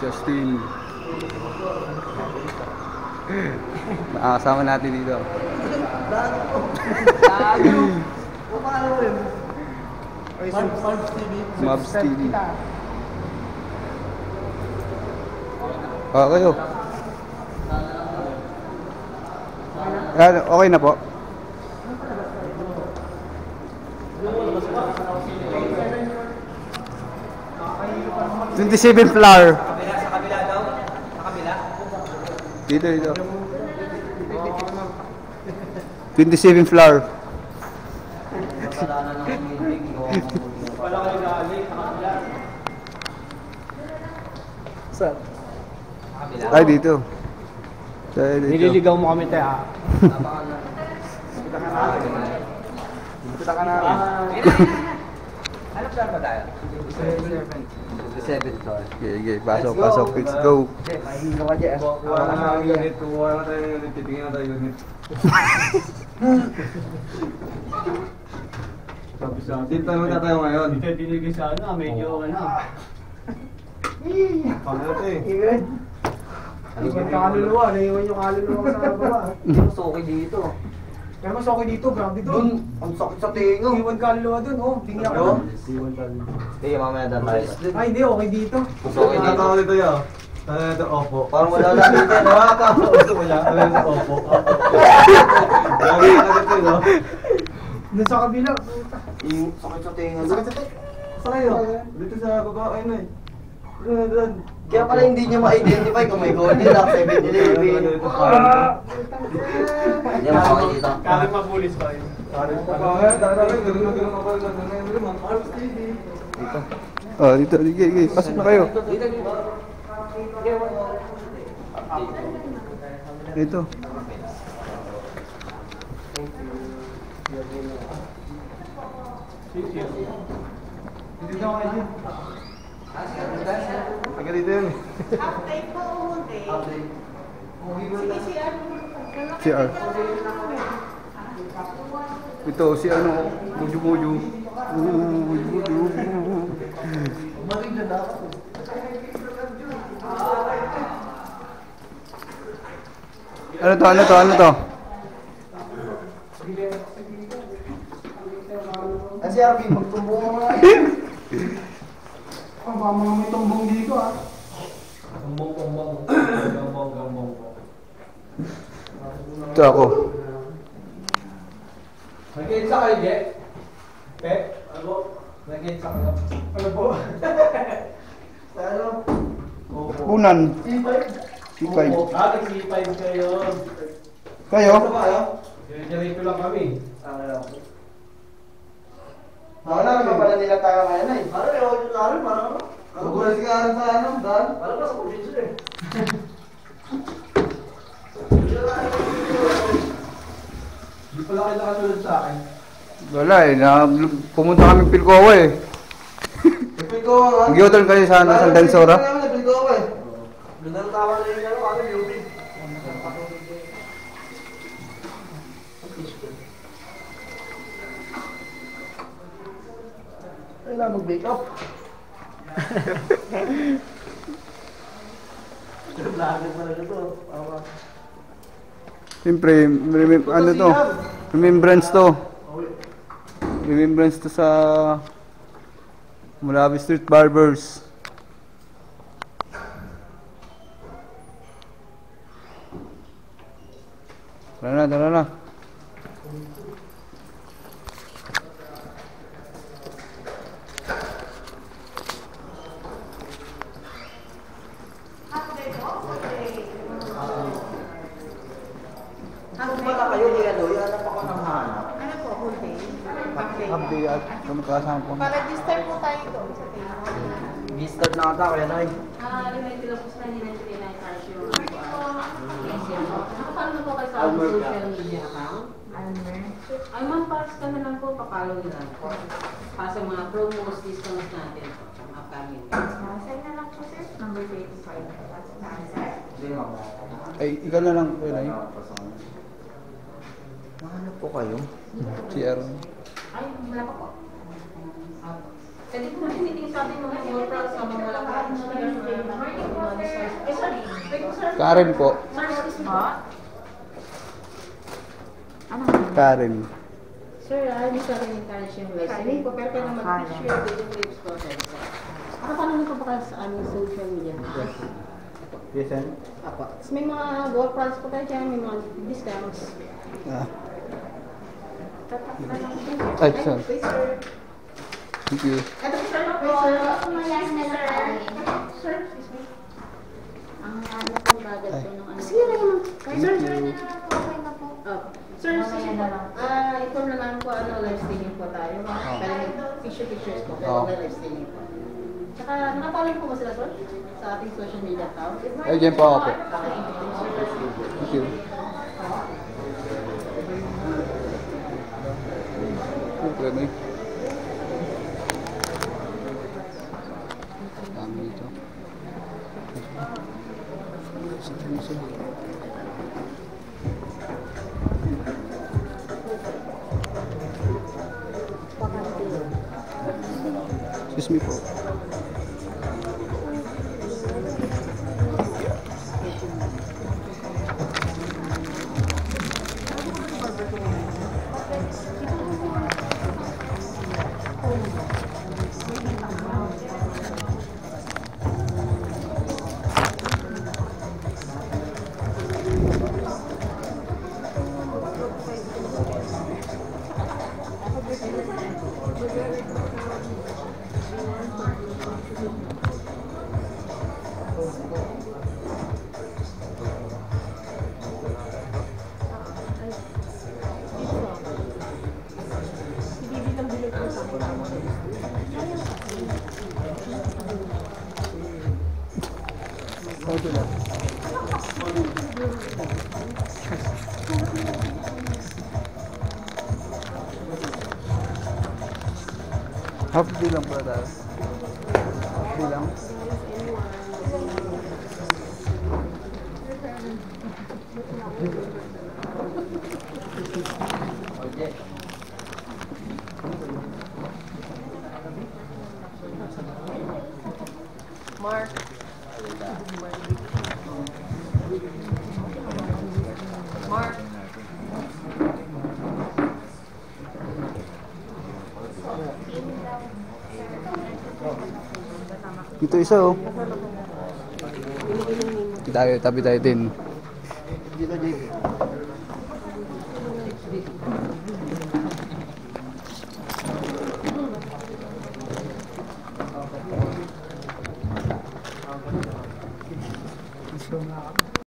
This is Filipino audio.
Justin. Makakasama natin dito. Mabs TV. Kayo. Okay na po. "27 floor." Sa kabila daw? Sa kabila? Dito. 27 floor. Wala kayo galing sa kabila. Saan? Sa kabila? Ay, dito. Dito. Nililigaw mo kami, te, ha? Punta ka namin. Ano plan ba tayo? 7 floor. Okay. Pasok. Let's go. Mahinga ka dyan. Wala na tayo unit. Wala na tayo unit. Titingnan na tayo unit. Dito na tayo ngayon. Dito dinigay sa ano, medyo ano. Pangalawa eh. Ingrid. Iwan ka kaluluwa, naiwan yung kaluluwa sa baba. Mas okay dito. Pero mas okay dito, grabe doon. Dun, ang sakit sa tinga. Iwan kaluluwa doon, oh. Tingnan ko. Ano? Hindi, mamaya na tayo. Ay, hindi, okay dito. Mas okay dito. Tatawa dito yun. Tatawa dito, opo. Parang wala na dito. Nakakapos. Wala. Tatawa dito, opo. Lagi ka dito, no? Doon sa kabila, puta. Sakit sa tinga. Saan kayo? Dito sa baba, ayun eh. Doon. Kaya pala hindi niya ma-identify kung may Golden Lock, 7-Eleven. Hindi mo ako dito. Kahit mabulis pa yun. Oh, dito. Sige. Pasok na kayo. Dito. Hindi daw kayo dyan. Taga dito yun eh. Update po, hindi. Sige, CR. Ito, si ano, Muju. Ano to? Kasi Arvin, magtumbong mo nga. Baka mga may tumbong dito, ah. Gambong. Ito ako. Nag-iinsa kayo, Ge? Pe? Ano? Nag-iinsa kayo? Ano po? Ano? Punan. C5? C5. Nag-C5 kayo. Kayo? Ano ba kayo? Diretso lang kami. Wala naman pala nila tayo ngayon eh. Parang may audio na rin, parang ano? Magulas ka rin sa ano, Dan? Parang nasa provincial eh. Hindi pala kayo nakasunod sa akin. Wala eh. Pumunta kami Pilcoa eh. Pilcoa nga. Nagyotan kayo sa Dansora. Pilcoa eh. Doon ang tawag na yung ano, ano, beauty. Kailangan mag-make up. Lahat pala ito. Siyempre, ano to? Remembrance to sa Mulabi Street Barbers. Tara na. Wala kayo, yan o. Yan ako ng hanap. Ano po, whole day? Happy at kamukasama po. Para-register po tayo doon sa table. Giscard na ata, kaya na eh. Elementary lang po sa kanila yung pinag-charge yung nakapalo po kayo sa social media account? Ay ma'am, pass ka na lang po, papalo na lang po. Para sa mga promos, discounts natin po, sa mga upcoming. Send na lang po, sir. Number 25. Sir? Hindi nga ba? Ay, ikaw na lang po yun. Ano po kayo? CR. Ay, wala pa po. Pwede po natin iting sa ating mga portal sa mga malapit. Karen po. Sir, excuse me po. Ano? Karen. Sir, hindi sa akin encourage yung listening ko, pero kaya naman share video clips ko. Nakapanood ko ba kayo sa aming social media? Yes, sir. Apo. Tapos may mga gold products po tayo dyan, may mga discounts. Ah, Tatak na lang. ay, sir. Please, sir. Thank you. Ito po, sir. Po, umayas na lang kami. Sir, excuse me. Ang ano pong bagal po nung ano. Sige na yun. Sir, sir na lang po. Okay na po. Sir, Mamaya na lang. inform na lang po live streaming po tayo. Pero may pictures po, pero Oo. live streaming po. Tsaka nakapolling po ba sila, sir? Sa ating social media account? Ay, dyan po ako po. Okay, Thank you. Okay, dami ito. Excuse me po. Okay lang. Half day lang pala tayo. Half day lang. Mark. Mark. Ito isa oh. Tabi tayo din. Dito, JP. So,